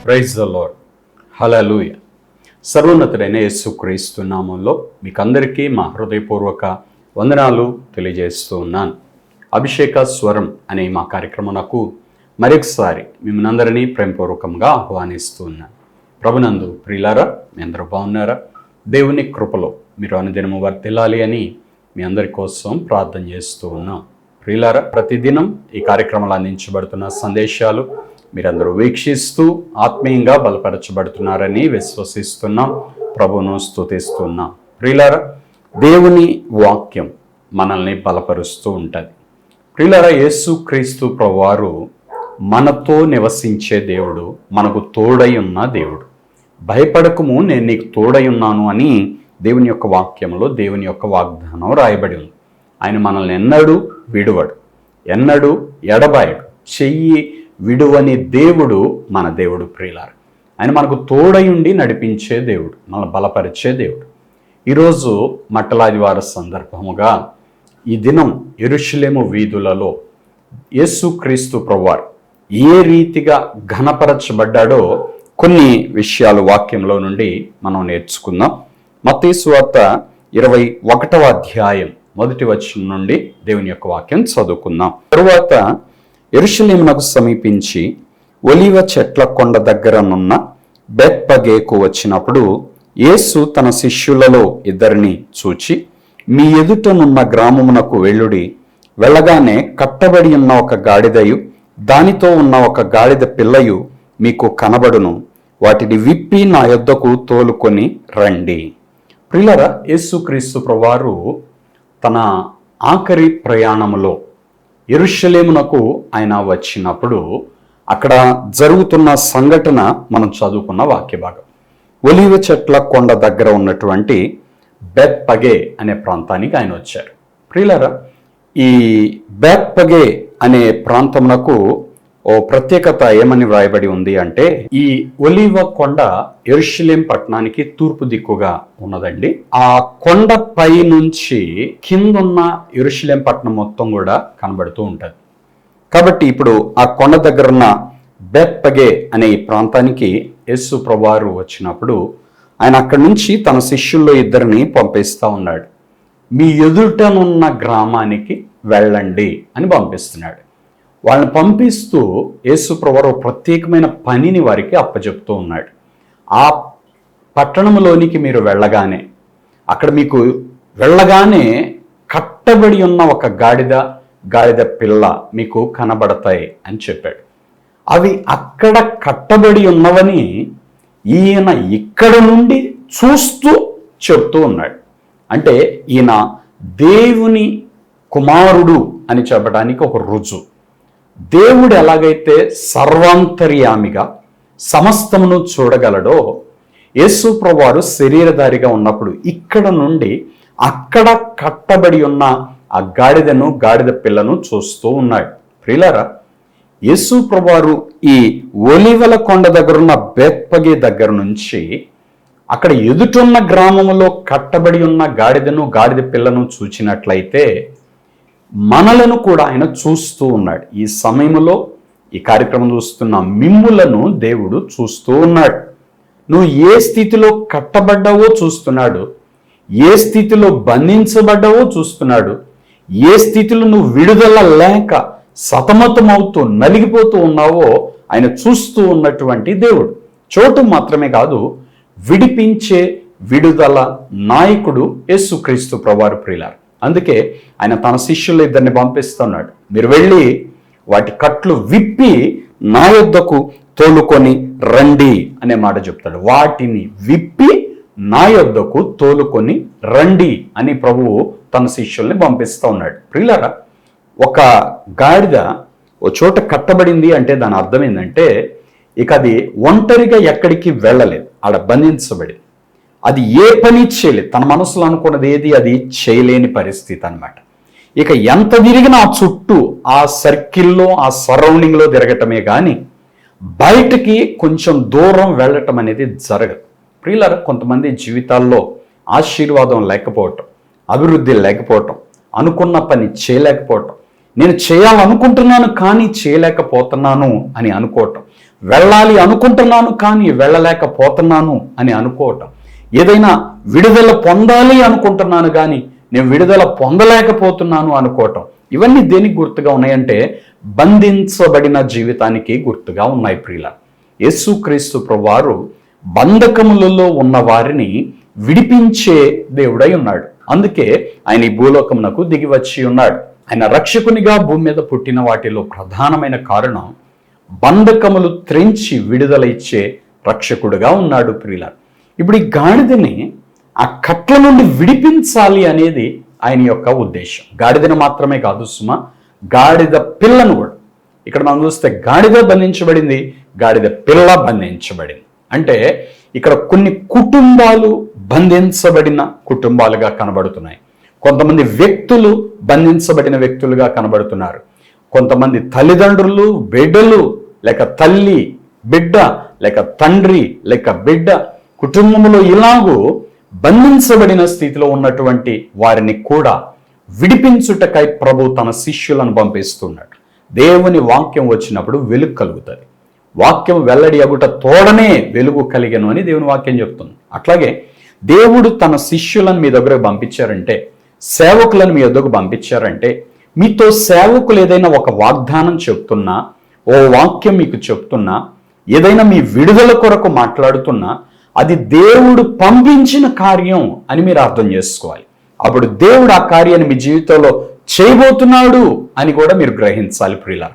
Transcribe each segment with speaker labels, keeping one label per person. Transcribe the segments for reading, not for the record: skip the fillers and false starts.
Speaker 1: Praise the lord. హల్లెలూయా. సర్వోన్నతుడైన యేసుక్రీస్తు నామంలో మీకందరికీ మా హృదయపూర్వక వందనాలు తెలియజేస్తూ ఉన్నాను. అభిషేక స్వరం అనే మా కార్యక్రమంకు మరొకసారి మిమ్మల్ని అందరినీ ప్రేమపూర్వకంగా ఆహ్వానిస్తూ ఉన్నాను. ప్రభునందు ప్రియులారా, మీ అందరూ బాగున్నారా? దేవుని కృపలో మీరు అనుదినము వర్ధిల్లాలి అని మీ అందరి కోసం ప్రార్థన చేస్తూ ఉన్నాం. ప్రియులారా, ప్రతిదినం ఈ కార్యక్రమాలు అందించబడుతున్న సందేశాలు మీరందరూ వీక్షిస్తూ ఆత్మీయంగా బలపరచబడుతున్నారని విశ్వసిస్తున్నాం. ప్రభువును స్తుతిస్తున్నాం. ప్రియులారా, దేవుని వాక్యం మనల్ని బలపరుస్తూ ఉంటుంది. ప్రియులారా, యేసుక్రీస్తు ప్రభువారు మనతో నివసించే దేవుడు, మనకు తోడై ఉన్న దేవుడు. భయపడకము, నేను నీకు తోడై ఉన్నాను అని దేవుని యొక్క వాక్యంలో దేవుని యొక్క వాగ్దానం రాయబడి ఉంది. ఆయన మనల్ని ఎన్నడూ విడువడు, ఎన్నడూ ఎడబాయడు. చెయ్యి విడువని దేవుడు మన దేవుడు. ప్రియులారా, ఆయన మనకు తోడయుండి నడిపించే దేవుడు, మనల్ని బలపరిచే దేవుడు. ఈరోజు మట్టలాదివార సందర్భముగా ఈ దినం యెరూషలేము వీధులలో యేసుక్రీస్తు ప్రభువారు ఏ రీతిగా ఘనపరచబడ్డాడో కొన్ని విషయాలు వాక్యంలో నుండి మనం నేర్చుకుందాం. మత్తయి సువార్త 21వ అధ్యాయం 1వ వచనం నుండి దేవుని యొక్క వాక్యం చదువుకుందాం. తరువాత యెరూషలేమునకు సమీపించి ఒలీవ చెట్ల కొండ దగ్గరనున్న బెత్పగేకు వచ్చినప్పుడు యేసు తన శిష్యులలో ఇద్దరిని చూచి, మీ ఎదుటనున్న గ్రామమునకు వెళ్ళుడి. వెళ్ళగానే కట్టబడి ఉన్న ఒక గాడిదయు దానితో ఉన్న ఒక గాడిద పిల్లయు మీకు కనబడును. వాటిని విప్పి నా యొద్దకు తోలుకొని రండి. ప్రియులారా, యేసుక్రీస్తు ప్రభువారు తన ఆఖరి ప్రయాణములో యెరూషలేమునకు ఆయన వచ్చినప్పుడు అక్కడ జరుగుతున్న సంఘటన మనం చదువుకున్న వాక్య భాగం. ఒలీవ చెట్ల కొండ దగ్గర ఉన్నటువంటి బెత్పగే అనే ప్రాంతానికి ఆయన వచ్చారు. ప్రియులారా, ఈ బెత్పగే అనే ప్రాంతమునకు ఓ ప్రత్యేకత ఏమని వ్రాయబడి ఉంది అంటే, ఈ ఒలీవ కొండ యెరూషలేం పట్టణానికి తూర్పు దిక్కుగా ఉన్నదండి. ఆ కొండ పై నుంచి కిందున్న యెరూషలేం పట్టణం మొత్తం కూడా కనబడుతూ ఉంటుంది. కాబట్టి ఇప్పుడు ఆ కొండ దగ్గర ఉన్న బెత్పగే అనే ఈ ప్రాంతానికి యేసు ప్రభువారు వచ్చినప్పుడు ఆయన అక్కడి నుంచి తన శిష్యుల్లో ఇద్దరిని పంపిస్తూ ఉన్నాడు. మీ ఎదుటనున్న గ్రామానికి వెళ్ళండి అని పంపిస్తున్నాడు. వాళ్ళని పంపిస్తూ యేసు ప్రభువారు ప్రత్యేకమైన పనిని వారికి అప్పచెప్తూ ఉన్నాడు. ఆ పట్టణంలోనికి మీరు వెళ్ళగానే, అక్కడ మీకు వెళ్ళగానే కట్టబడి ఉన్న ఒక గాడిద పిల్ల మీకు కనబడతాయి అని చెప్పాడు. అవి అక్కడ కట్టబడి ఉన్నవని ఈయన ఇక్కడ నుండి చూస్తూ చెప్తూ ఉన్నాడు. అంటే ఈయన దేవుని కుమారుడు అని చెప్పడానికి ఒక రుజువు. దేవుడు ఎలాగైతే సర్వాంతర్యామిగా సమస్తమును చూడగలడో, యేసు ప్రభువారు శరీరధారిగా ఉన్నప్పుడు ఇక్కడ నుండి అక్కడ కట్టబడి ఉన్న ఆ గాడిద పిల్లను చూస్తూ ఉన్నాడు. ప్రియులారా, యేసు ప్రభువారు ఈ ఒలీవల కొండ దగ్గరున్న బెత్పగే దగ్గర నుంచి అక్కడ ఎదుటున్న గ్రామంలో కట్టబడి ఉన్న గాడిద పిల్లను చూచినట్లయితే మనలను కూడా ఆయన చూస్తూ ఉన్నాడు. ఈ సమయంలో ఈ కార్యక్రమం చూస్తున్న మిమ్ములను దేవుడు చూస్తూ ఉన్నాడు. నువ్వు ఏ స్థితిలో కట్టబడ్డావో చూస్తున్నాడు, ఏ స్థితిలో బంధించబడ్డావో చూస్తున్నాడు, ఏ స్థితిలో నువ్వు విడుదల లేక సతమతమవుతూ నలిగిపోతూ ఉన్నావో ఆయన చూస్తూ ఉన్నటువంటి దేవుడు. చోటు మాత్రమే కాదు, విడిపించే విడుదల నాయకుడు యేసుక్రీస్తు ప్రభువారు. ప్రియులారా, అందుకే ఆయన తన శిష్యులు ఇద్దరిని పంపిస్తున్నాడు. మీరు వెళ్ళి వాటి కట్లు విప్పి నా యొద్దకు తోలుకొని రండి అనే మాట చెప్తాడు. వాటిని విప్పి నా యొద్దకు తోలుకొని రండి అని ప్రభువు తన శిష్యుల్ని పంపిస్తూ ఉన్నాడు. ప్రియులారా, ఒక గాడిద ఓ చోట కట్టబడింది అంటే దాని అర్థం ఏంటంటే, ఇక అది ఒంటరిగా ఎక్కడికి వెళ్ళలేదు, ఆడ బంధించబడి అది ఏ పని చేయలేదు. తన మనసులో అనుకున్నది ఏది అది చేయలేని పరిస్థితి అన్నమాట. ఇక ఎంత తిరిగినా ఆ చుట్టూ ఆ సర్కిల్లో ఆ సరౌండింగ్లో తిరగటమే కానీ బయటికి కొంచెం దూరం వెళ్ళటం అనేది జరగదు. ప్రియులారా, కొంతమంది జీవితాల్లో ఆశీర్వాదం లేకపోవటం, అభివృద్ధి లేకపోవటం, అనుకున్న పని చేయలేకపోవటం, నేను చేయాలనుకుంటున్నాను కానీ చేయలేకపోతున్నాను అని అనుకోవటం, వెళ్ళాలి అనుకుంటున్నాను కానీ వెళ్ళలేకపోతున్నాను అని అనుకోవటం, ఏదైనా విడుదల పొందాలి అనుకుంటున్నాను కానీ నేను విడుదల పొందలేకపోతున్నాను అనుకోవటం, ఇవన్నీ దేనికి గుర్తుగా ఉన్నాయంటే బంధించబడిన జీవితానికి గుర్తుగా ఉన్నాయి ప్రియుల. యేసుక్రీస్తు ప్రభువారు బంధకములలో ఉన్న వారిని విడిపించే దేవుడై ఉన్నాడు. అందుకే ఆయన ఈ భూలోకమునకు దిగి వచ్చి ఉన్నాడు. ఆయన రక్షకునిగా భూమి మీద పుట్టిన వాటిలో ప్రధానమైన కారణం బంధకములు త్రెంచి విడుదల ఇచ్చే రక్షకుడుగా ఉన్నాడు ప్రియుల. ఇప్పుడు ఈ గాడిదని ఆ కట్ల నుండి విడిపించాలి అనేది ఆయన యొక్క ఉద్దేశం. గాడిదను మాత్రమే కాదు సుమా, గాడిద పిల్లను కూడా. ఇక్కడ మనం చూస్తే గాడిద బంధించబడింది, గాడిద పిల్ల బంధించబడింది. అంటే ఇక్కడ కొన్ని కుటుంబాలు బంధించబడిన కుటుంబాలుగా కనబడుతున్నాయి. కొంతమంది వ్యక్తులు బంధించబడిన వ్యక్తులుగా కనబడుతున్నారు. కొంతమంది తల్లిదండ్రులు బిడ్డలు, లేక తల్లి బిడ్డ, లేక తండ్రి లేక బిడ్డ కుటుంబంలో ఇలాగూ బంధించబడిన స్థితిలో ఉన్నటువంటి వారిని కూడా విడిపించుటకై ప్రభు తన శిష్యులను పంపిస్తున్నాడు. దేవుని వాక్యం వచ్చినప్పుడు వెలుగు కలుగుతుంది. వాక్యం వెల్లడి అగుట తోడనే వెలుగు కలిగను అని దేవుని వాక్యం చెప్తుంది. అట్లాగే దేవుడు తన శిష్యులను మీ దగ్గరకు పంపించారంటే, సేవకులను మీ దగ్గరకు పంపించారంటే, మీతో సేవకులు ఏదైనా ఒక వాగ్దానం చెప్తున్నా, ఓ వాక్యం మీకు చెప్తున్నా, ఏదైనా మీ విడుదల కొరకు మాట్లాడుతున్నా, అది దేవుడు పంపించిన కార్యం అని మీరు అర్థం చేసుకోవాలి. అప్పుడు దేవుడు ఆ కార్యాన్ని మీ జీవితంలో చేయబోతున్నాడు అని కూడా మీరు గ్రహించాలి ప్రియుల.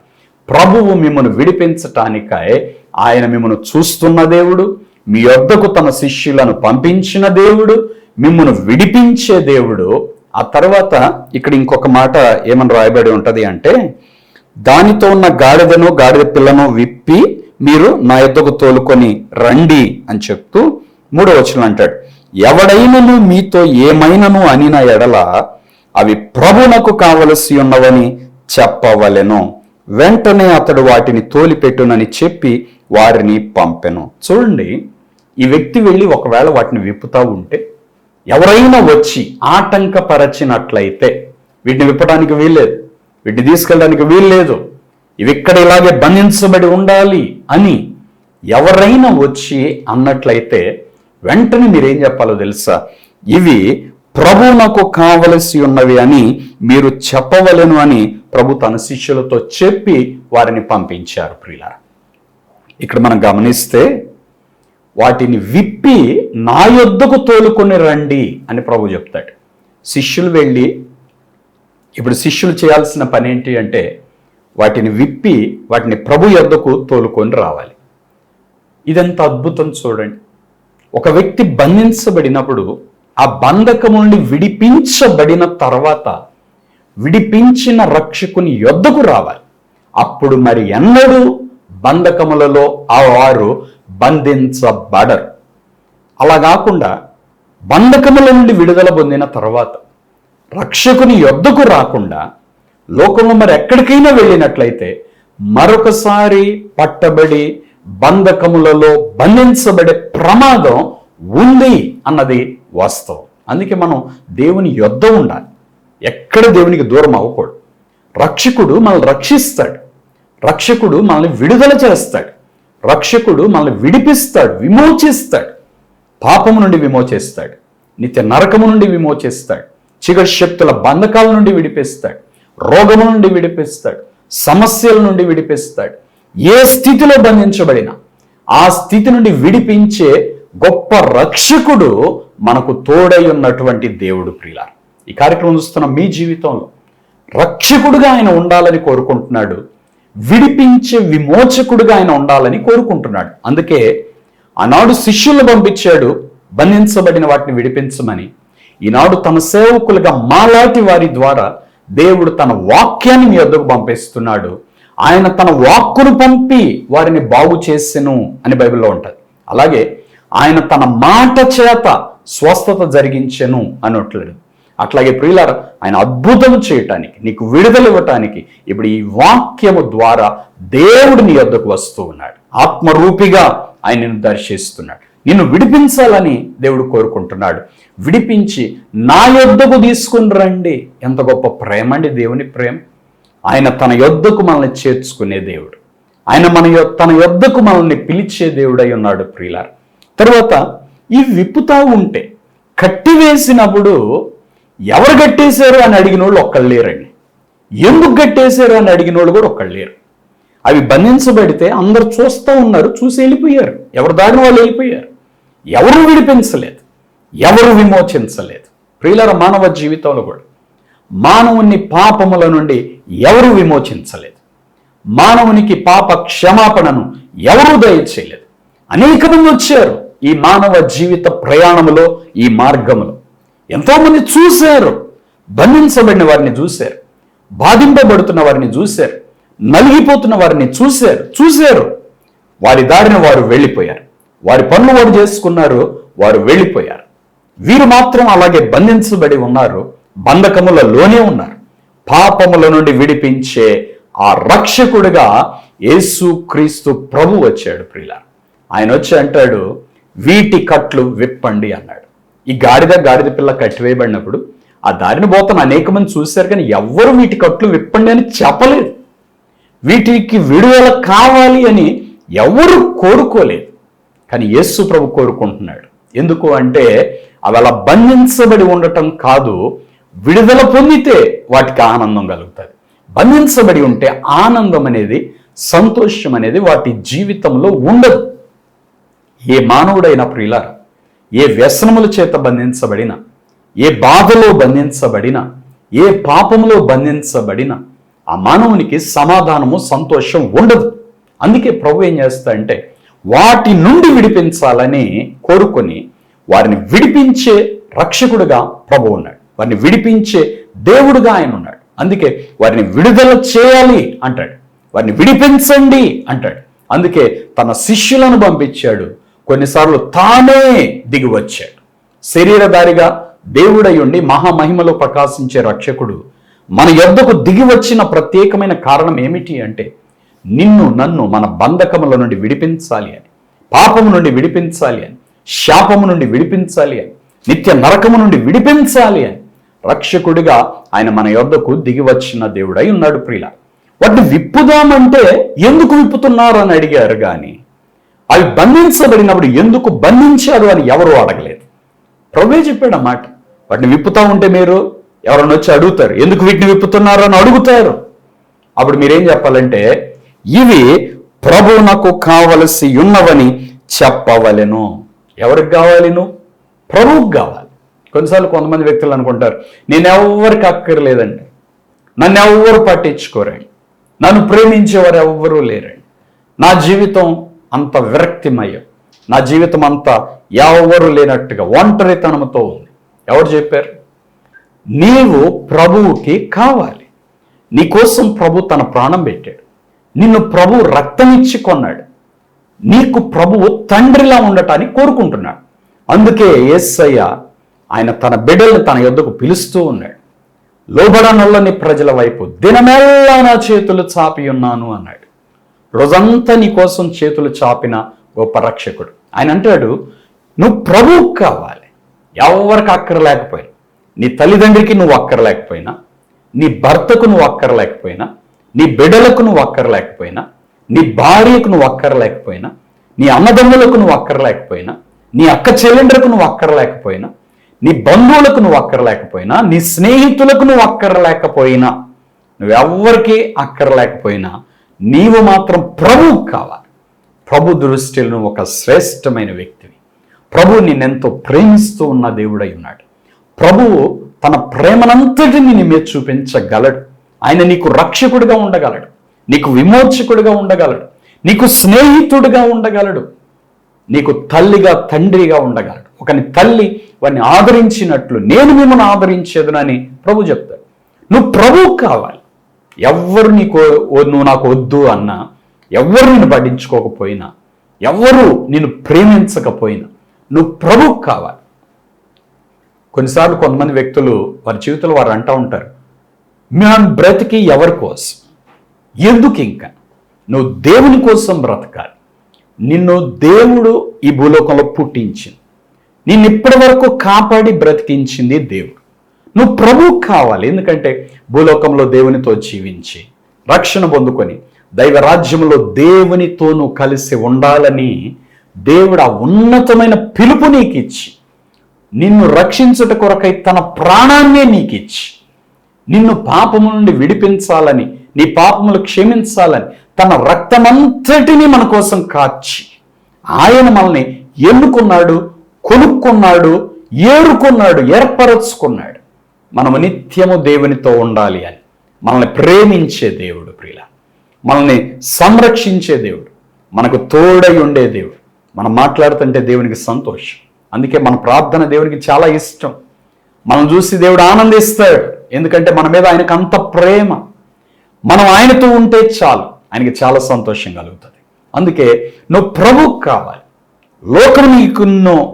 Speaker 1: ప్రభువు మిమ్మల్ని విడిపించటానికై ఆయన మిమ్మల్ని చూస్తున్న దేవుడు, మీ యొద్దకు తన శిష్యులను పంపించిన దేవుడు, మిమ్మల్ని విడిపించే దేవుడు. ఆ తర్వాత ఇక్కడ ఇంకొక మాట ఏమని రాయబడి ఉంటది అంటే, దానితో ఉన్న గాడిదను గాడిద పిల్లను విప్పి మీరు నా యొద్దకు తోలుకొని రండి అని చెప్తూ 3వ వచనం అంటాడు, ఎవడైనను మీతో ఏమైనను అనిన ఎడల అవి ప్రభునకు కావలసి ఉన్నవని చెప్పవలెను. వెంటనే అతడు వాటిని తోలిపెట్టునని చెప్పి వారిని పంపెను. చూడండి, ఈ వ్యక్తి వెళ్ళి ఒకవేళ వాటిని విప్పుతా ఉంటే ఎవరైనా వచ్చి ఆటంకపరచినట్లయితే వీటిని విప్పడానికి వీల్లేదు, వీటిని తీసుకెళ్ళడానికి వీల్లేదు, ఇవి ఇక్కడ ఇలాగే బంధించబడి ఉండాలి అని ఎవరైనా వచ్చి అన్నట్లయితే వెంటనే మీరేం చెప్పాలో తెలుసా? ఇవి ప్రభువునకు కావలసి ఉన్నవి అని మీరు చెప్పవలెను అని ప్రభు తన శిష్యులతో చెప్పి వారిని పంపించారు ప్రియులారా. ఇక్కడ మనం గమనిస్తే వాటిని విప్పి నా యొద్దకు తోలుకొని రండి అని ప్రభు చెప్తాడు. శిష్యులు వెళ్ళి, ఇప్పుడు శిష్యులు చేయాల్సిన పని ఏంటి అంటే వాటిని విప్పి వాటిని ప్రభు యొద్దకు తోలుకొని రావాలి. ఇదంత అద్భుతం చూడండి. ఒక వ్యక్తి బంధించబడినప్పుడు ఆ బంధకం నుండి విడిపించబడిన తర్వాత విడిపించిన రక్షకుని యొద్దకు రావాలి. అప్పుడు మరి ఎన్నడూ బంధకములలో ఆ వారు బంధించబడరు. అలా కాకుండా బంధకముల నుండి విడుదల పొందిన తర్వాత రక్షకుని యొద్దకు రాకుండా లోకంలో మరి ఎక్కడికైనా వెళ్ళినట్లయితే మరొకసారి పట్టబడి బంధకములలో బంధించబడే ప్రమాదం ఉంది అన్నది వాస్తవం. అందుకే మనం దేవుని యొద్ద ఉండాలి, ఎక్కడ దేవునికి దూరం అవ్వకూడదు. రక్షకుడు మనల్ని రక్షిస్తాడు, రక్షకుడు మనల్ని విడుదల చేస్తాడు, రక్షకుడు మనల్ని విడిపిస్తాడు, విమోచిస్తాడు. పాపము నుండి విమోచిస్తాడు, నిత్య నరకము నుండి విమోచిస్తాడు, చీకటి శక్తుల బంధకాల నుండి విడిపిస్తాడు, రోగము నుండి విడిపిస్తాడు, సమస్యల నుండి విడిపిస్తాడు. ఏ స్థితిలో బంధించబడినా ఆ స్థితి నుండి విడిపించే గొప్ప రక్షకుడు మనకు తోడై ఉన్నటువంటి దేవుడు ప్రియులారా. ఈ కార్యక్రమం చూస్తున్న మీ జీవితంలో రక్షకుడుగా ఆయన ఉండాలని కోరుకుంటున్నాడు, విడిపించే విమోచకుడుగా ఆయన ఉండాలని కోరుకుంటున్నాడు. అందుకే ఆనాడు శిష్యులను పంపించాడు బంధించబడిన వాటిని విడిపించమని. ఈనాడు తన సేవకులుగా మాలాటి వారి ద్వారా దేవుడు తన వాక్యాన్ని మీ వద్దకు పంపిస్తున్నాడు. ఆయన తన వాక్కును పంపి వారిని బాగు చేసెను అని బైబిల్లో ఉంటుంది. అలాగే ఆయన తన మాట చేత స్వస్థత జరిగించెను అన్నట్లు. అట్లాగే ప్రియులారా, ఆయన అద్భుతం చేయటానికి, నీకు విడుదల ఇవ్వటానికి ఇప్పుడు ఈ వాక్యము ద్వారా దేవుడు నీ వద్దకు వస్తూ ఉన్నాడు. ఆత్మరూపిగా ఆయన నిన్ను దర్శిస్తున్నాడు, నిన్ను విడిపించాలని దేవుడు కోరుకుంటున్నాడు. విడిపించి నా యొద్దకు తీసుకుని రండి. ఎంత గొప్ప ప్రేమ అండి దేవుని ప్రేమ! ఆయన తన యొద్దకు మనల్ని చేర్చుకునే దేవుడు. ఆయన తన యొద్దకు మనల్ని పిలిచే దేవుడై ఉన్నాడు ప్రియులారా. తర్వాత ఈ విప్పుతా ఉంటే కట్టివేసినప్పుడు ఎవరు కట్టేశారు అని అడిగిన వాళ్ళు ఒక్కళ్ళు లేరండి. ఎందుకు కట్టేశారు అని అడిగిన వాళ్ళు కూడా ఒక్కళ్ళు లేరు. అవి బంధించబడితే అందరు చూస్తూ ఉన్నారు, చూసి వెళ్ళిపోయారు. ఎవరు దారిన వాళ్ళు వెళ్ళిపోయారు. ఎవరు విడిపించలేదు, ఎవరు విమోచించలేదు. ప్రియులారా, మానవ జీవితంలో కూడా మానవుని పాపముల నుండి ఎవరు విమోచించలేదు. మానవునికి పాప క్షమాపణను ఎవరూ దయచేయలేదు. అనేక మంది వచ్చారు ఈ మానవ జీవిత ప్రయాణములో, ఈ మార్గములో. ఎంతోమంది చూశారు, బంధించబడిన వారిని చూశారు, బాధింపబడుతున్న వారిని చూశారు, నలిగిపోతున్న వారిని చూశారు. వారి దారిన వారు వెళ్ళిపోయారు. వారి పనులు వారు చేసుకున్నారు, వారు వెళ్ళిపోయారు. వీరు మాత్రం అలాగే బంధించబడి ఉన్నారు, బంధకములలోనే ఉన్నారు. పాపముల నుండి విడిపించే ఆ రక్షకుడిగా యేసుక్రీస్తు ప్రభు వచ్చాడు ప్రియులారా. ఆయన వచ్చి అంటాడు, వీటి కట్లు విప్పండి అన్నాడు. ఈ గాడిద పిల్ల కట్టివేయబడినప్పుడు ఆ దారిని పోతున్న అనేక మంది చూశారు, కానీ ఎవ్వరు వీటి కట్లు విప్పండి అని చెప్పలేదు. వీటికి విడుదల కావాలి అని ఎవరు కోరుకోలేదు. కానీ యేసు ప్రభు కోరుకుంటున్నాడు. ఎందుకు అంటే అవి అలా బంధించబడి ఉండటం కాదు, విడుదల పొందితే వాటికి ఆనందం కలుగుతుంది. బంధించబడి ఉంటే ఆనందం అనేది, సంతోషం అనేది వాటి జీవితంలో ఉండదు. ఏ మానవుడైనా ప్రియులారా, ఏ వ్యసనముల చేత బంధించబడిన, ఏ బాధలో బంధించబడిన, ఏ పాపములో బంధించబడిన ఆ మానవునికి సమాధానము, సంతోషం ఉండదు. అందుకే ప్రభు ఏం చేస్తా అంటే వాటి నుండి విడిపించాలని కోరుకొని వారిని విడిపించే రక్షకుడుగా ప్రభు ఉన్నాడు. వారిని విడిపించే దేవుడుగా ఆయన ఉన్నాడు. అందుకే వారిని విడుదల చేయాలి అంటాడు, వారిని విడిపించండి అంటాడు. అందుకే తన శిష్యులను పంపించాడు. కొన్నిసార్లు తానే దిగి వచ్చాడు. శరీరధారిగా దేవుడై ఉండి మహామహిమలో ప్రకాశించే రక్షకుడు మన యొద్దకు దిగి వచ్చిన ప్రత్యేకమైన కారణం ఏమిటి అంటే నిన్ను నన్ను మన బంధకముల నుండి విడిపించాలి అని, పాపము నుండి విడిపించాలి అని, శాపము నుండి విడిపించాలి అని, నిత్య నరకము నుండి విడిపించాలి అని రక్షకుడిగా ఆయన మన యొద్దకు దిగి వచ్చిన దేవుడై ఉన్నాడు ప్రియులారా. వాటిని విప్పుదామంటే ఎందుకు విప్పుతున్నారు అని అడిగారు, కానీ అవి బంధించబడినప్పుడు ఎందుకు బంధించారు అని ఎవరు అడగలేదు. ప్రభువే చెప్పాడు అన్నమాట. వాటిని విప్పుతా ఉంటే మీరు ఎవరన్నా వచ్చి అడుగుతారు, ఎందుకు వీటిని విప్పుతున్నారు అని అడుగుతారు. అప్పుడు మీరేం చెప్పాలంటే ఇవి ప్రభువునకు కావలసి ఉన్నవని చెప్పవలెను. ఎవరికి కావాలిను? ప్రభువుకు కావాలి. కొన్నిసార్లు కొంతమంది వ్యక్తులు అనుకుంటారు, నేను ఎవరికి అక్కర్లేదండి, నన్ను ఎవ్వరు పట్టించుకోరండి, నన్ను ప్రేమించేవారు ఎవ్వరూ లేరండి, నా జీవితం అంత విరక్తిమయం, నా జీవితం అంతా ఎవరు లేనట్టుగా ఒంటరితనంతో ఉంది. ఎవరు చెప్పారు? నీవు ప్రభువుకి కావాలి. నీకోసం ప్రభు తన ప్రాణం పెట్టాడు. నిన్ను ప్రభు రక్తమిచ్చి కొన్నాడు. నీకు ప్రభువు తండ్రిలా ఉండటానికి కోరుకుంటున్నాడు. అందుకే యేసయ్య ఆయన తన బిడ్డల్ని తన యొద్దకు పిలుస్తూ ఉన్నాడు. లోబడనొల్లని ప్రజల వైపు దినమెల్లా నా చేతులు చాపి ఉన్నాను అన్నాడు. రోజంతా నీ కోసం చేతులు చాపిన గొప్ప రక్షకుడు ఆయన అంటాడు, నువ్వు ప్రభువుకు కావాలి. ఎవరికి అక్కర్లేకపోయినా, నీ తల్లిదండ్రికి నువ్వు అక్కర్లేకపోయినా, నీ భర్తకు నువ్వు అక్కర్లేకపోయినా, నీ బిడ్డలకు నువ్వు అక్కర్లేకపోయినా, నీ భార్యకు నువ్వు అక్కర్లేకపోయినా, నీ అన్నదమ్ములకు నువ్వు అక్కర్లేకపోయినా, నీ అక్క చెల్లెండ్రకు నువ్వు అక్కర్లేకపోయినా, నీ బంధువులకు నువ్వు అక్కర్లేకపోయినా, నీ స్నేహితులకు నువ్వు అక్కర్లేకపోయినా, నువ్వెవ్వరికీ అక్కర్లేకపోయినా నీవు మాత్రం ప్రభువుకు కావాలి. ప్రభు దృష్టిలో నువ్వు ఒక శ్రేష్టమైన వ్యక్తివి. ప్రభు నిన్నెంతో ప్రేమిస్తూ ఉన్న దేవుడై ఉన్నాడు. ప్రభువు తన ప్రేమనంతటిని నీ మీద చూపించగలడు. ఆయన నీకు రక్షకుడిగా ఉండగలడు, నీకు విమోచకుడిగా ఉండగలడు, నీకు స్నేహితుడిగా ఉండగలడు, నీకు తల్లిగా తండ్రిగా ఉండగలడు. ఒకని తల్లి వాడిని ఆదరించినట్లు నేను మిమ్మల్ని ఆదరించేదనని ప్రభు చెప్తాడు. నువ్వు ప్రభువుకు కావాలి. ఎవ్వరు నువ్వు నాకు వద్దు అన్నా, ఎవ్వరు నిన్ను పట్టించుకోకపోయినా, ఎవ్వరు నిన్ను ప్రేమించకపోయినా నువ్వు ప్రభువుకు కావాలి. కొన్నిసార్లు కొంతమంది వ్యక్తులు వారి జీవితంలో వారు అంటూ ఉంటారు, మేము బ్రతికి ఎవరి కోసం, ఎందుకు ఇంకా నువ్వు దేవుని కోసం బ్రతకాలి. నిన్ను దేవుడు ఈ భూలోకంలో పుట్టించింది, నిన్ను ఇప్పటి వరకు కాపాడి బ్రతికించింది దేవుడు. నువ్వు ప్రభువుకు కావాలి. ఎందుకంటే భూలోకంలో దేవునితో జీవించి రక్షణ పొందుకొని దైవ రాజ్యంలో దేవునితోనూ కలిసి ఉండాలని దేవుడు ఆ ఉన్నతమైన పిలుపు నీకు ఇచ్చి, నిన్ను రక్షించుట కొరకై తన ప్రాణాన్నే నీకు ఇచ్చి, నిన్ను పాపము నుండి విడిపించాలని, నీ పాపములు క్షమించాలని తన రక్తమంతటిని మన కోసం కార్చి ఆయన మనల్ని ఎన్నుకున్నాడు, కొనుక్కున్నాడు, ఏరుకున్నాడు, ఏర్పరచుకున్నాడు. మనము నిత్యము దేవునితో ఉండాలి అని. మనల్ని ప్రేమించే దేవుడు ప్రియుల, మనల్ని సంరక్షించే దేవుడు, మనకు తోడై ఉండే దేవుడు. మనం మాట్లాడుతుంటే దేవునికి సంతోషం. అందుకే మన ప్రార్థన దేవునికి చాలా ఇష్టం. మనం చూసి దేవుడు ఆనందిస్తాడు. ఎందుకంటే మన మీద ఆయనకు అంత ప్రేమ. మనం ఆయనతో ఉంటే చాలు, ఆయనకి చాలా సంతోషం కలుగుతుంది. అందుకే నువ్వు ప్రభువుకు కావాలి. లోకం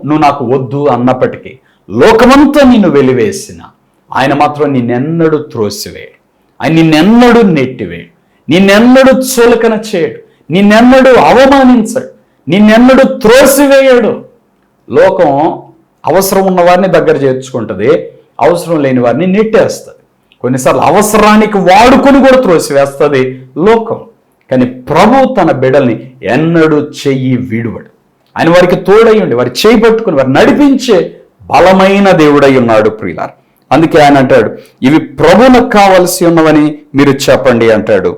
Speaker 1: నువ్వు నాకు వద్దు అన్నప్పటికీ, లోకమంతా నిన్ను వెలివేసిన ఆయన మాత్రం నిన్నెన్నడూ త్రోసివేయడు. ఆయన నిన్నెన్నడూ నెట్టివేయడు, నిన్నెన్నడూ చులకన చేయడు, నిన్నెన్నడూ అవమానించడు, నిన్నెన్నడూ త్రోసివేయడు. లోకం అవసరం ఉన్న వారిని దగ్గర చేర్చుకుంటుంది, అవసరం లేని వారిని నెట్టేస్తుంది. కొన్నిసార్లు అవసరానికి వాడుకొని కూడా త్రోసివేస్తుంది లోకం. కానీ ప్రభు తన బిడ్డల్ని ఎన్నడూ చెయ్యి విడువడు. ఆయన వారికి తోడై ఉండి వారి చేయి పట్టుకుని వారు నడిపించే బలమైన దేవుడై ఉన్నాడు ప్రియులారా. అందుకే ఆయన అంటాడు, ఇవి ప్రభువులకు కావలసి ఉన్నవని మీరు చెప్పండి అంటాడు.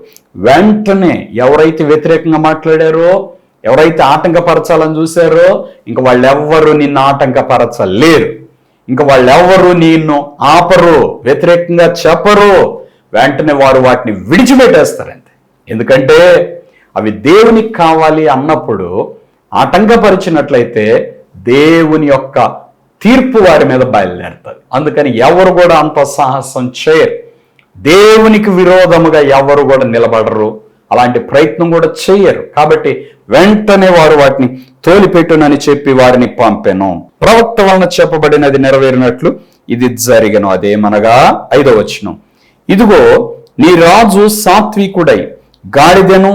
Speaker 1: వెంటనే ఎవరైతే వ్యతిరేకంగా మాట్లాడారో, ఎవరైతే ఆటంకపరచాలని చూశారో, ఇంక వాళ్ళెవ్వరూ నిన్ను ఆటంకపరచలేరు. ఇంక వాళ్ళెవ్వరూ నిన్ను ఆపరు, వ్యతిరేకంగా చెప్పరు. వెంటనే వారు వాటిని విడిచిపెట్టేస్తారంతే. ఎందుకంటే అవి దేవునికి కావాలి అన్నప్పుడు ఆటంకపరిచినట్లయితే దేవుని యొక్క తీర్పు వారి మీద బయలుదేరుతుంది. అందుకని ఎవరు కూడా అంత సాహసం చేయరు. దేవునికి విరోధముగా ఎవరు కూడా నిలబడరు, అలాంటి ప్రయత్నం కూడా చేయరు. కాబట్టి వెంటనే వారు వాటిని తోలిపెట్టునని చెప్పి వారిని పంపెను. ప్రవక్త వలన చెప్పబడినది నెరవేరినట్లు ఇది జరిగను. అదేమనగా 5వ వచనం, ఇదిగో నీ రాజు సాత్వికుడై గాడిదను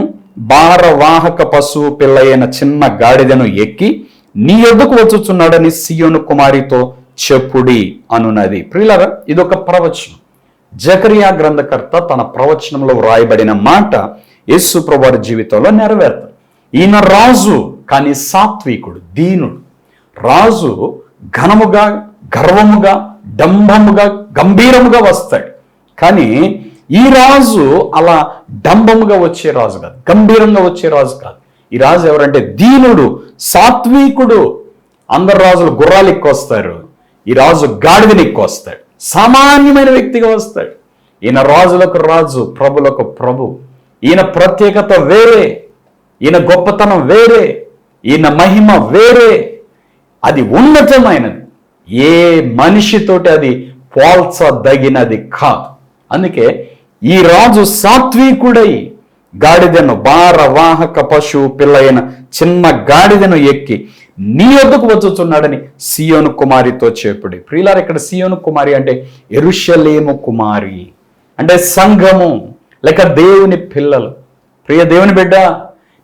Speaker 1: భారవాహక పశువు పిల్లయైన చిన్న గాడిదను ఎక్కి నీ యొద్దకు వచ్చుచున్నాడని సియోను కుమారితో చెప్పుడి అనున్నది. ప్రియులారా, ఇదొక ప్రవచనం. జకరియా గ్రంథకర్త తన ప్రవచనంలో వ్రాయబడిన మాట యేసు ప్రభువారి జీవితంలో నెరవేరుతుంది. ఈయన రాజు, కానీ సాత్వికుడు, దీనుడు. రాజు ఘనముగా, గర్వముగా, డంబముగా, గంభీరముగా వస్తాడు. కానీ ఈ రాజు అలా డంబముగా వచ్చే రాజు కాదు, గంభీరంగా వచ్చే రాజు కాదు. ఈ రాజు ఎవరంటే దీనుడు, సాత్వికుడు. అందరు రాజులు గుర్రాలు ఎక్కొస్తారు, ఈ రాజు గాడిదని ఎక్కొస్తాడు. సామాన్యమైన వ్యక్తిగా వస్తాడు. ఈయన రాజులకు రాజు, ప్రభులకు ప్రభు. ఈయన ప్రత్యేకత వేరే, ఈయన గొప్పతనం వేరే, ఈయన మహిమ వేరే. అది ఉన్నతమైనది. ఏ మనిషితోటి అది పోల్చదగినది కాదు. అందుకే ఈ రాజు సాత్వికుడై గాడిదను, భారవాహక పశువు పిల్లైన చిన్న గాడిదను ఎక్కి నీ వద్దకు వచ్చుచున్నాడని సియోను కుమారితో చెప్పుడి. ప్రియులారా, ఇక్కడ సియోను కుమారి అంటే యెరూషలేము కుమారి, అంటే సంఘము, లేక దేవుని పిల్లలు. ప్రియ దేవుని బిడ్డ,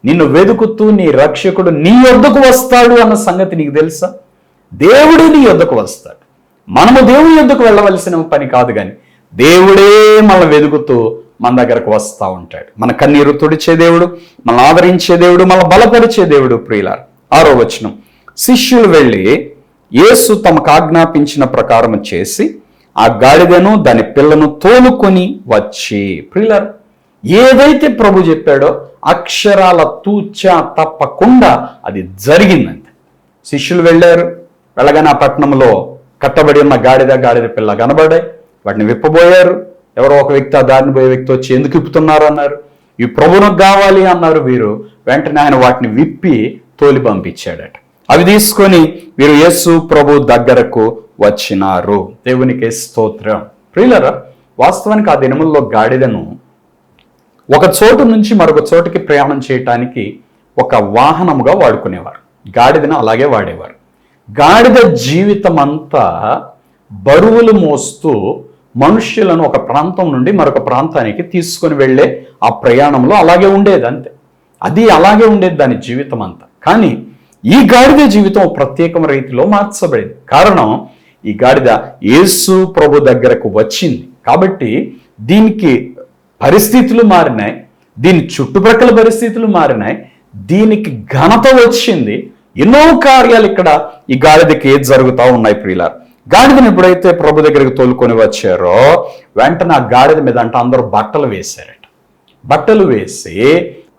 Speaker 1: నిన్ను వెతుకుతూ నీ రక్షకుడు నీ వద్దకు వస్తాడు అన్న సంగతి నీకు తెలుసా? దేవుడే నీ వద్దకు వస్తాడు. మనము దేవుని వద్దకు వెళ్ళవలసిన పని కాదు, కానీ దేవుడే మన వెతుకుతూ మన దగ్గరకు వస్తూ ఉంటాడు. మన కన్నీరు తుడిచే దేవుడు, మన ఆదరించే దేవుడు, మన బలపరిచే దేవుడు. ప్రియులారా, 6వ వచనం, శిష్యులు వెళ్ళి యేసు తమకు ఆజ్ఞాపించిన ప్రకారం చేసి ఆ గాడిదను దాని పిల్లను తోలుకొని వచ్చి. ప్రియులారా, ఏదైతే ప్రభు చెప్పాడో అక్షరాల తూచా తప్పకుండా అది జరిగిందంతే. శిష్యులు వెళ్ళారు, వెళ్ళగానే ఆ పట్టణంలో కట్టబడి ఉన్న గాడిద పిల్ల కనబడాయి. వాటిని విప్పబోయారు. ఎవరో ఒక వ్యక్తి, ఆ దారిని పోయే వ్యక్తి వచ్చి ఎందుకు విప్పుతున్నారు అన్నారు. ఇవి ప్రభువునకు కావాలి అన్నారు వీరు. వెంటనే ఆయన వాటిని విప్పి తోలి పంపించాడట. అవి తీసుకొని వీరు యేసు ప్రభు దగ్గరకు వచ్చినారు. దేవునికి స్తోత్రం. ప్రియులారా, వాస్తవానికి ఆ దినముల్లో గాడిదను ఒక చోటు నుంచి మరొక చోటుకి ప్రయాణం చేయటానికి ఒక వాహనముగా వాడుకునేవారు. గాడిదను అలాగే వాడేవారు. గాడిద జీవితం అంతా బరువులు మోస్తూ మనుష్యులను ఒక ప్రాంతం నుండి మరొక ప్రాంతానికి తీసుకొని వెళ్ళే ఆ ప్రయాణంలో అలాగే ఉండేది. అంతే, అది అలాగే ఉండేది దాని జీవితం అంతా. కానీ ఈ గాడిద జీవితం ప్రత్యేకమైన రీతిలో మార్చబడింది. కారణం, ఈ గాడిద యేసు ప్రభు దగ్గరకు వచ్చింది కాబట్టి దీనికి పరిస్థితులు మారినాయి, దీని చుట్టుప్రక్కల పరిస్థితులు మారినాయి, దీనికి ఘనత వచ్చింది. ఎన్నో కార్యాలు ఇక్కడ ఈ గాడిదకి జరుగుతూ ఉన్నాయి ప్రియులారా. గాడిదని ఎప్పుడైతే ప్రభు దగ్గరికి తోలుకొని వచ్చారో వెంటనే ఆ గాడిద మీద అంటే అందరూ బట్టలు వేశారట. బట్టలు వేసి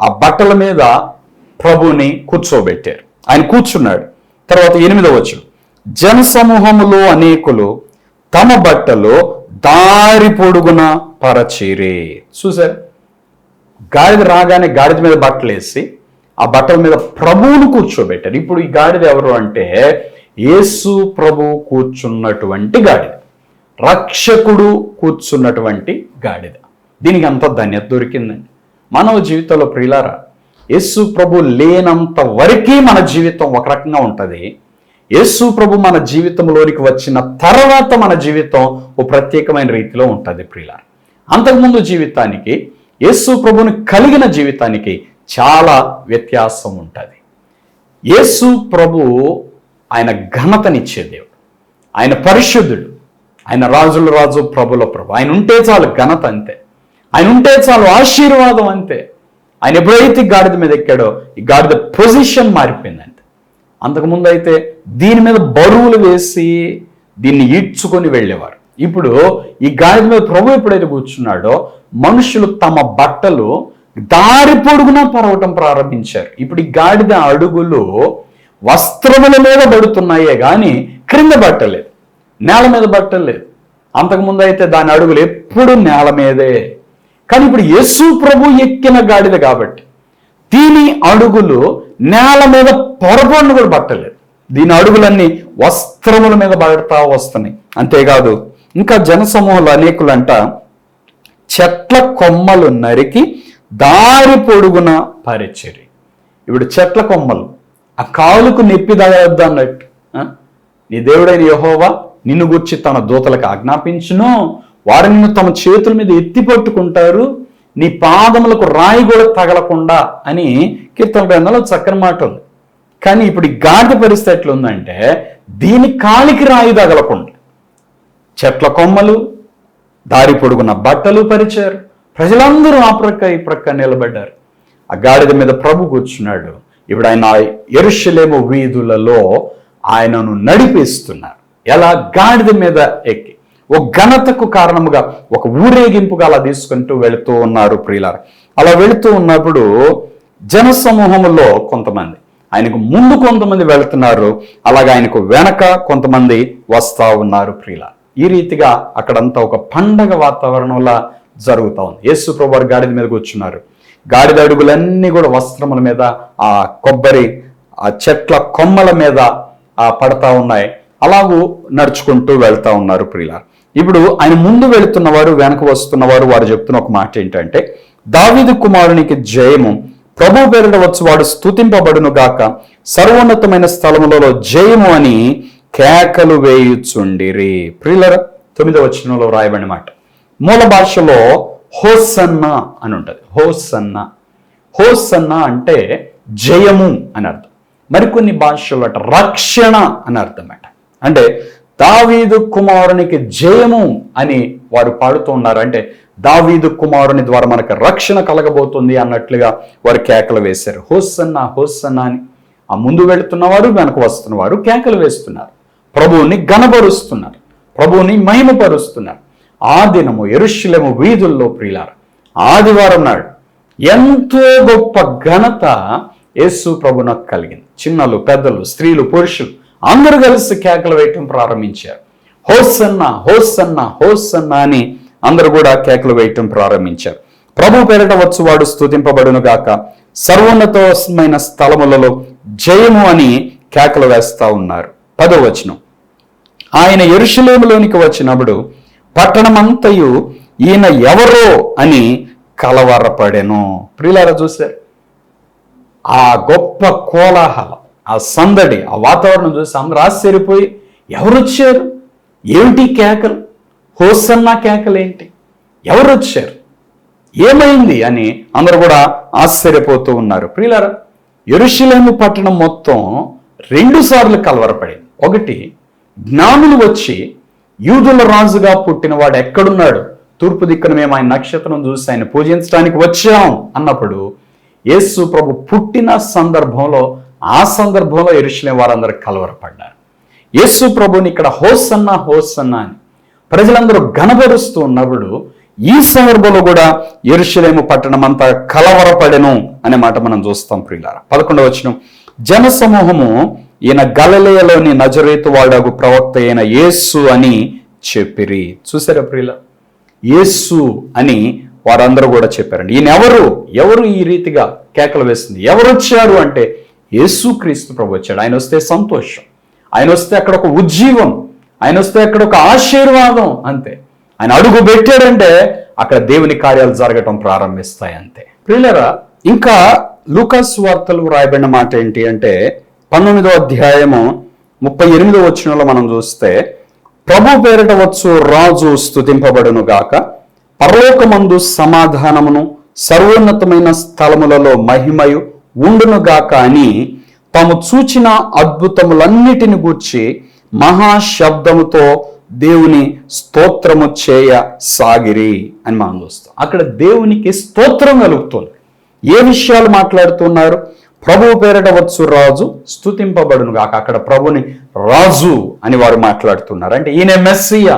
Speaker 1: ఆ బట్టల మీద ప్రభుని కూర్చోబెట్టారు. ఆయన కూర్చున్నాడు. తర్వాత 8వ వచనం, జనసమూహములో అనేకులు తమ బట్టలు దారి పొడుగున పరచిరి. చూసారు, గాడిద రాగానే గాడిద మీద బట్టలు వేసి ఆ బట్టల మీద ప్రభువును కూర్చోబెట్టారు. ఇప్పుడు ఈ గాడిద ఎవరు అంటే యేసు ప్రభు కూర్చున్నటువంటి గాడిద, రక్షకుడు కూర్చున్నటువంటి గాడిద. దీనికి అంత ధన్యత దొరికిందండి. మానవ జీవితంలో ప్రియులారా, యేసు ప్రభు లేనంత వరకే మన జీవితం ఒక రకంగా ఉంటుంది. యేసు ప్రభు మన జీవితంలోనికి వచ్చిన తర్వాత మన జీవితం ఓ ప్రత్యేకమైన రీతిలో ఉంటుంది ప్రియులారా. అంతకుముందు జీవితానికి యేసు ప్రభుని కలిగిన జీవితానికి చాలా వ్యత్యాసం ఉంటుంది. యేసు ప్రభు ఆయన ఘనతనిచ్చే దేవుడు, ఆయన పరిశుద్ధుడు, ఆయన రాజుల రాజు ప్రభుల ప్రభు. ఆయన ఉంటే చాలు ఘనత అంతే, ఆయన ఉంటే చాలు ఆశీర్వాదం అంతే. ఆయన ఎప్పుడైతే గాడిద మీద ఎక్కాడో ఈ గాడిద పొజిషన్ మారిపోయిందంటే. అంతకుముందు అయితే దీని మీద బరువులు వేసి దీన్ని ఈడ్చుకొని వెళ్ళేవారు. ఇప్పుడు ఈ గాడిద మీద ప్రభు ఎప్పుడైతే కూర్చున్నాడో మనుషులు తమ బట్టలు దారి పొడుగునా పరవటం ప్రారంభించారు. ఇప్పుడు ఈ గాడిద అడుగులు వస్త్రముల మీద పడుతున్నాయే కానీ క్రింద బట్టలేదు, నేల మీద బట్టలేదు. అంతకుముందు అయితే దాని అడుగులు ఎప్పుడు నేల మీదే. కానీ ఇప్పుడు యేసు ప్రభు ఎక్కిన గాడిద కాబట్టి దీని అడుగులు నేల మీద పొరపాటును కూడా పట్టలేదు. దీని అడుగులన్నీ వస్త్రముల మీద పడతా వస్తున్నాయి. అంతేకాదు, ఇంకా జనసమూహంలో అనేకులంట చెట్ల కొమ్మలు నరికి దారి పొడుగున పరిచిరి. ఇప్పుడు చెట్ల కొమ్మలు ఆ కాలుకు నొప్పి తగలొద్దు అన్నట్టు. నీ దేవుడైన యెహోవా నిన్ను గూర్చి తన దూతలకు ఆజ్ఞాపించును, వారు నిన్ను తమ చేతుల మీద ఎత్తి పట్టుకుంటారు, నీ పాదములకు రాయి కూడా తగలకుండా అని కీర్తన గ్రంథంలో చక్కని మాట ఉంది. కానీ ఇప్పుడు ఈ గాడిద పరిస్థితి ఎట్లా ఉందంటే దీని కాలికి రాయి తగలకుండా చెట్ల కొమ్మలు, దారి పొడుగున బట్టలు పరిచారు. ప్రజలందరూ ఆ ప్రక్క ఈ ప్రక్క నిలబడ్డారు. ఆ గాడిద మీద ప్రభు కూర్చున్నాడు. ఇప్పుడు ఆయన యెరూషలేము వీధులలో ఆయనను నడిపిస్తున్నారు. ఎలా? గాడిద మీద ఎక్కి ఒక ఘనతకు కారణముగా ఒక ఊరేగింపుగా అలా తీసుకుంటూ వెళుతూ ఉన్నారు ప్రియులారా. అలా వెళుతూ ఉన్నప్పుడు జనసమూహంలో కొంతమంది, ఆయనకు ముందు కొంతమంది వెళుతున్నారు, అలాగే ఆయనకు వెనక కొంతమంది వస్తా ఉన్నారు ప్రియులారా. ఈ రీతిగా అక్కడంతా ఒక పండగ వాతావరణంలా జరుగుతూ ఉంది. యేసు ప్రభు వారు గాడిద మీద కూర్చున్నారు. గాడిద అడుగులన్నీ కూడా వస్త్రముల మీద, ఆ కొబ్బరి ఆ చెట్ల కొమ్మల మీద పడతా ఉన్నాయి. అలాగూ నడుచుకుంటూ వెళ్తా ఉన్నారు ప్రియులారా. ఇప్పుడు ఆయన ముందు వెళుతున్నవారు, వెనక వస్తున్నవారు వారు చెప్తున్న ఒక మాట ఏంటంటే, దావీదు కుమారునికి జయము, ప్రభు పేరిట వచ్చు వాడు స్తుతింపబడును గాక, సర్వోన్నతమైన స్థలములలో జయము అని కేకలు వేయుచుండిరి. ప్రియులారా, 9వ వచనంలో రాయబడిన మాట. మూల భాషలో హోసన్నా అని ఉంటుంది. హోసన్నా, హోసన్నా అంటే జయము అని అర్థం. మరికొన్ని భాషల్లో అట రక్షణ అని అర్థం అట. అంటే దావీదు కుమారునికి జయము అని వారు పాడుతూ ఉన్నారు. అంటే దావీదు కుమారుని ద్వారా మనకు రక్షణ కలగబోతుంది అన్నట్లుగా వారు కేకలు వేశారు. హోసన్నా, హోసన్నా అని ఆ ముందు వెళుతున్నవారు, వెనక వస్తున్నవారు కేకలు వేస్తున్నారు. ప్రభువుని ఘనపరుస్తున్నారు, ప్రభువుని మహిమపరుస్తున్నారు. ఆ దినము యెరూషలేము వీధుల్లో ప్రియులారా, ఆదివారం నాడు ఎంతో గొప్ప ఘనత యేసు ప్రభునకు కలిగింది. చిన్నలు, పెద్దలు, స్త్రీలు, పురుషులు అందరూ కలిసి కేకలు వేయటం ప్రారంభించారు. హోసన్నా, హోసన్నా, హోసన్నా అని అందరూ కూడా కేకలు వేయటం ప్రారంభించారు. ప్రభు పేరిట వచ్చువాడు స్తుతింపబడును గాక, సర్వోన్నతమైన స్థలములలో జయము అని కేకలు వేస్తా ఉన్నారు. 10వ వచనం. ఆయన యెరూషలేములోనికి వచ్చినప్పుడు పట్టణమంతయు ఈయన ఎవరో అని కలవరపడెను. ప్రియులారా, చూశారు ఆ గొప్ప కోలాహలం, ఆ సందడి, ఆ వాతావరణం చూసి అందరూ ఆశ్చర్యపోయి ఎవరు వచ్చారు, ఏమిటి కేకలు, హోసన్నా కేకలేంటి, ఎవరు వచ్చారు, ఏమైంది అని అందరూ కూడా ఆశ్చర్యపోతూ ఉన్నారు. ప్రియులారా, యెరూషలేము పట్టణం మొత్తం 2 సార్లు కలవరపడింది. ఒకటి, జ్ఞానులు వచ్చి యూదుల రాజుగా పుట్టిన వాడు ఎక్కడున్నాడు, తూర్పు దిక్కున మేము ఆయన నక్షత్రం చూసి ఆయన పూజించడానికి వచ్చాం అన్నప్పుడు యేసు ప్రభు పుట్టిన సందర్భంలో ఆ సందర్భంలో యెరూషలేము వారందరూ కలవరపడ్డారు. యేసు ప్రభుని ఇక్కడ హోసన్నా హోసన్నా అని ప్రజలందరూ గణపరుస్తూ ఉన్నప్పుడు ఈ సందర్భంలో కూడా యెరూషలేము పట్టణం అంతా కలవరపడెను అనే మాట మనం చూస్తాం ప్రియులారా. 11వ వచనం, జనసమూహము ఈయన గలిలయలోని నజరేతు వాడగు ప్రవక్త అయిన యేసు అని చెప్పిరి. చూసారా ప్రియుల, యేసు అని వారందరూ కూడా చెప్పారండి. ఈయన ఎవరు ఈ రీతిగా కేకలు వేస్తుంది? ఎవరు వచ్చారు అంటే యేసు క్రీస్తు ప్రభు వచ్చాడు. ఆయన వస్తే సంతోషం, ఆయన వస్తే అక్కడ ఒక ఉజ్జీవం, ఆయన వస్తే అక్కడ ఒక ఆశీర్వాదం. అంతే. ఆయన అడుగు పెట్టాడంటే అక్కడ దేవుని కార్యాలు జరగటం ప్రారంభిస్తాయి. అంతే ప్రియులారా. ఇంకా లూకాసు వార్తలు రాయబడిన మాట ఏంటి అంటే 19వ అధ్యాయము 38వ వచనంలో మనం చూస్తే, ప్రభు పేరిట వచ్చు రాజు స్తుతింపబడును గాక, పరలోకమందు సమాధానమును సర్వోన్నతమైన స్థలములలో మహిమయు ఉండును గాక అని తాము చూచిన అద్భుతములన్నిటిని గూర్చి మహాశబ్దముతో దేవుని స్తోత్రము చేయ సాగిరి అని మనం చూస్తాం. అక్కడ దేవునికి స్తోత్రం కలుగుతుంది. ఏ విషయాలు మాట్లాడుతున్నారు? ప్రభువు పేరిట వచ్చు రాజు స్తుతింపబడును గాక. అక్కడ ప్రభుని రాజు అని వారు మాట్లాడుతున్నారు. అంటే ఈయన మెస్సియా,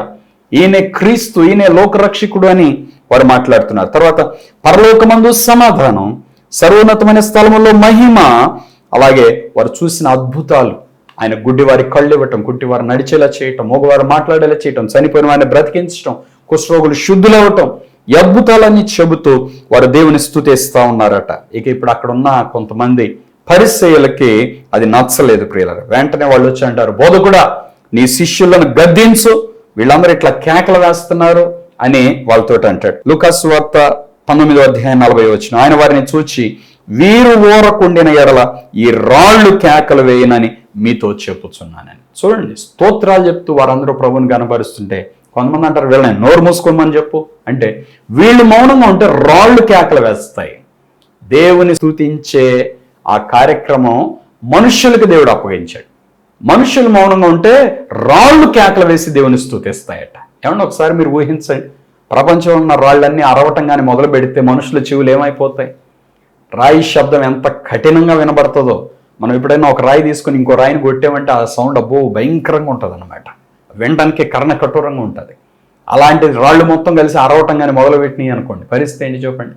Speaker 1: ఈయన క్రీస్తు, ఈయన లోకరక్షకుడు అని వారు మాట్లాడుతున్నారు. తర్వాత పరలోకమందు సమాధానం, సర్వోన్నతమైన స్థలములో మహిమ, అలాగే వారు చూసిన అద్భుతాలు, ఆయన గుడ్డివారి కళ్ళు ఇవ్వటం, గుడ్డివారు నడిచేలా చేయటం, మగవారు మాట్లాడేలా చేయటం, చనిపోయిన వారిని బ్రతికించటం, కుష్ఠరోగులు శుద్ధులవ్వటం, ఈ అద్భుతాలన్నీ చెబుతూ వారు దేవుని స్తుతిస్తూ ఉన్నారట. ఇక ఇప్పుడు అక్కడ ఉన్న కొంతమంది పరిసయ్యులకి అది నచ్చలేదు ప్రియులారా. వెంటనే వాళ్ళు వచ్చి అంటారు, బోధకుడా నీ శిష్యులను గద్దించు, వీళ్ళందరూ ఇట్లా కేకలు వేస్తున్నారు అని వాళ్ళతో అంటాడు. లూకాసు వార్త 19వ అధ్యాయం 40వ వచనం, ఆయన వారిని చూచి, వీరు ఊరకుండిన ఎడల ఈ రాళ్ళు కేకలు వేయనని మీతో చెప్పుచున్నానని. చూడండి, స్తోత్రాలు చెప్తూ వారందరూ ప్రభుని కనబరుస్తుంటే కొంతమంది అంటారు వీళ్ళని నోరు మూసుకోమని చెప్పు అంటే, వీళ్ళు మౌనంగా ఉంటే రాళ్ళు కేకలు వేస్తాయి. దేవుని స్తుతించే ఆ కార్యక్రమం మనుష్యులకు దేవుడు అప్పగించాడు. మనుషులు మౌనంగా ఉంటే రాళ్ళు కేకలు వేసి దేవుని స్తుతిస్తాయట. ఏమన్నా ఒకసారి మీరు ఊహించండి, ప్రపంచంలో ఉన్న రాళ్ళన్నీ అరవటం కానీ మొదలు పెడితే మనుషుల చెవులు ఏమైపోతాయి? రాయి శబ్దం ఎంత కఠినంగా వినబడుతుందో. మనం ఎప్పుడైనా ఒక రాయి తీసుకుని ఇంకో రాయిని కొట్టామంటే ఆ సౌండ్ అబ్బో భయంకరంగా ఉంటుంది అన్నమాట. వినడానికి కర్ణ కఠోరంగా ఉంటుంది. అలాంటి రాళ్ళు మొత్తం కలిసి అరవటం కానీ మొదలుపెట్టినాయి అనుకోండి, పరిస్థితి ఏంటి చెప్పండి?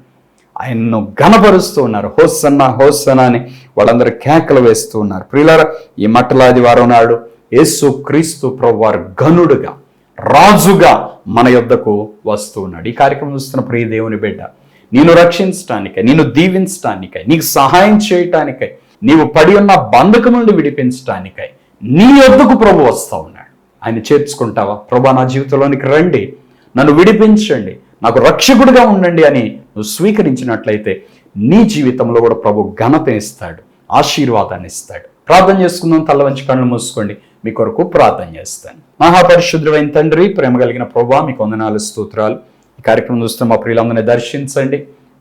Speaker 1: ఆయన్ను ఘనపరుస్తూ ఉన్నారు. హోసన్నా హోసన్నా అని వాళ్ళందరూ కేకలు వేస్తూ ఉన్నారు. ప్రియులారా, ఈ మట్టలాది వారం నాడు యేసు క్రీస్తు ప్రభువారు ఘనుడుగా, రాజుగా మన యొద్దకు వస్తూ ఉన్నాడు. ఈ కార్యక్రమం చూస్తున్న ప్రియ దేవుని బిడ్డ, నిన్ను రక్షించటానికై, నిన్ను దీవించటానికై, నీకు సహాయం చేయటానికై, నీవు పడి ఉన్న బంధకం నుండి విడిపించటానికై నీ యొద్దకు ప్రభు వస్తూ ఉన్నాడు. ఆయన చేర్చుకుంటావా? ప్రభా నా జీవితంలోనికి రండి, నన్ను విడిపించండి, నాకు రక్షకుడిగా ఉండండి అని నువ్వు స్వీకరించినట్లయితే నీ జీవితంలో కూడా ప్రభు ఘనత ఇస్తాడు, ఆశీర్వాదాన్ని ఇస్తాడు. ప్రార్థన చేసుకుందాం. తల్ల వంచి కళ్ళు మూసుకోండి. మీ కొరకు ప్రార్థన చేస్తాను. మహాపరిశుద్ధుడైన తండ్రి, ప్రేమ కలిగిన ప్రభా, మీకు వందనాలు, స్తోత్రాలు. ఈ కార్యక్రమం చూస్తున్న మా ప్రియులందరినీ దర్శించండి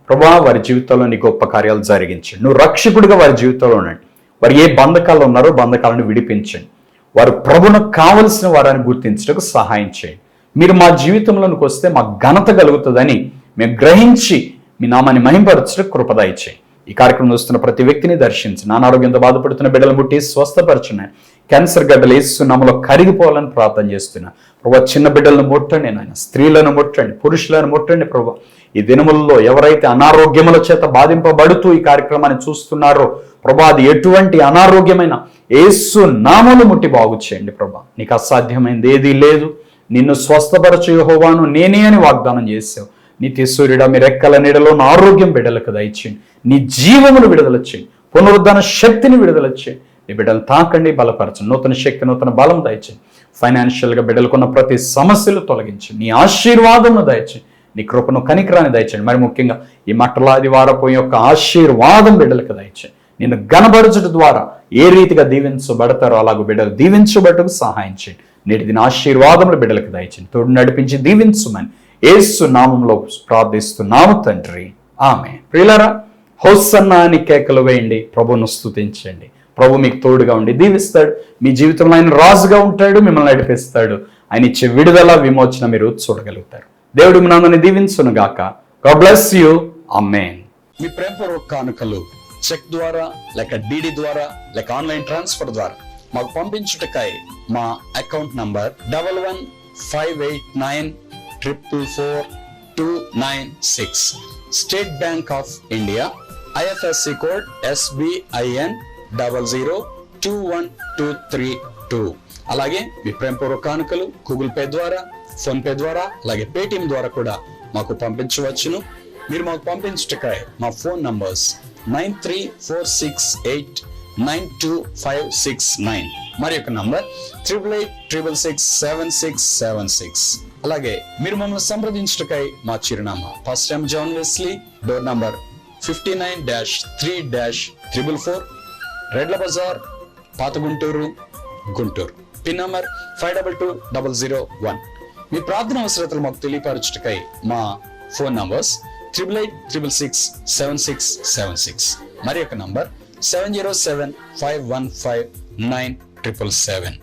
Speaker 1: ప్రభా. వారి జీవితంలో నీ గొప్ప కార్యాలు జరిగించండి. నువ్వు రక్షకుడిగా వారి జీవితంలో ఉండండి. వారు ఏ బంధకాల్లో ఉన్నారో బంధకాలను విడిపించండి. వారు ప్రభును కావలసిన వారిని గుర్తించడానికి సహాయం చేయండి. మీరు మా జీవితంలోనికి వస్తే మాకు ఘనత కలుగుతుందని మేము గ్రహించి మీ నామాన్ని మహింపరచడానికి కృపదయచేయండి. ఈ కార్యక్రమం చూస్తున్న ప్రతి వ్యక్తిని దర్శించి, అనారోగ్యంతో బాధపడుతున్న బిడ్డలు ముట్టి స్వస్థపరచున్నాయి. క్యాన్సర్ గడ్డలు యేసు నామములో కరిగిపోవాలని ప్రార్థన చేస్తున్నా ప్రభు. చిన్న బిడ్డలను ముట్టండి నాయన, స్త్రీలను ముట్టండి, పురుషులను ముట్టండి ప్రభు. ఈ దినములలో ఎవరైతే అనారోగ్యముల చేత బాధింపబడుతూ ఈ కార్యక్రమాన్ని చూస్తున్నారో ప్రభా, అది ఎటువంటి అనారోగ్యమైన యేసు నామములు ముట్టి బాగు చేయండి ప్రభా. నీకు అసాధ్యమైంది ఏదీ లేదు. నిన్ను స్వస్థపరచు యెహోవాను నేనే అని వాగ్దానం చేసావు. నిత్య సూర్యుడా, మీ రెక్కల నీడలో నా ఆరోగ్యం బిడ్డలకు దయచేయండి. నీ జీవమును విడుదల చేయండి, పునరుద్ధరణ శక్తిని విడుదల చేయండి. నీ బిడ్డలు తాకండి, బలపరచండి, నూతన శక్తి, నూతన బలం దయచేయండి. ఫైనాన్షియల్గా బిడ్డలకున్న ప్రతి సమస్యలు తొలగించండి, నీ ఆశీర్వాదమును దయచేయండి, నీ కృపను కనికరాన్ని దయచేయండి. మరి ముఖ్యంగా ఈ మట్టలాది వారపు యొక్క ఆశీర్వాదం బిడ్డలకు దయచేయండి. నిన్ను గణపరచడం ద్వారా ఏ రీతిగా దీవించబడతారో అలాగూ బిడ్డలు దీవించబడటకు సహాయం చేయండి. నేటి దిన ఆశీర్వాదములు బిడ్డలకు దయచేయండి. తోడు నడిపించి దీవించుమని యేసు నామంలో ప్రార్థిస్తున్నాము తండ్రి, ఆమేన్. ప్రియులారా, హోసన్నా అని కేకలు వేయండి, ప్రభువును స్తుతించండి. ప్రభు మీకు తోడుగా ఉండి దీవిస్తాడు. మీ జీవితంలో ఆయన రాజుగా ఉంటాడు, మిమ్మల్ని నడిపిస్తాడు. ఆయన ఇచ్చే విడుదల, విమోచన మీరు చూడగలుగుతారు. దేవుడు మిమ్మల్ని దీవించును గాక. God bless you. ఆమేన్. మీ ప్రేమపూర్వక కానుకలు చెక్ ద్వారా లేక డిడి ద్వారా లేక ఆన్లైన్ ట్రాన్స్ఫర్ ద్వారా మాకు పంపించుటకై మా account number 115894449296, state bank of India, IFSC code SBIN 00212232. అలాగే మీ ప్రేమపూర్వక కానుకలు గూగుల్ పే ద్వారా, ఫోన్ పే ద్వారా, అలాగే పేటిఎం ద్వారా కూడా మాకు పంపించవచ్చును. మీరు మాకు పంపించుటకై మా ఫోన్ నంబర్స్ 9346892569, మరి యొక్క నంబర్ 8886667676. అలాగే మీరు మమ్మల్ని సంప్రదించుటకై మా చిరునామా pastor M. John Wesley, door number 59-3-444, Redla Bazar, పాత గుంటూరు, గుంటూరు. Pin number 522001. మీ ప్రార్థన అవసరతలు మాకు తెలియపరచుటకై మా ఫోన్ నంబర్స్ 8886667676, మరి యొక్క నంబర్ 7075159777.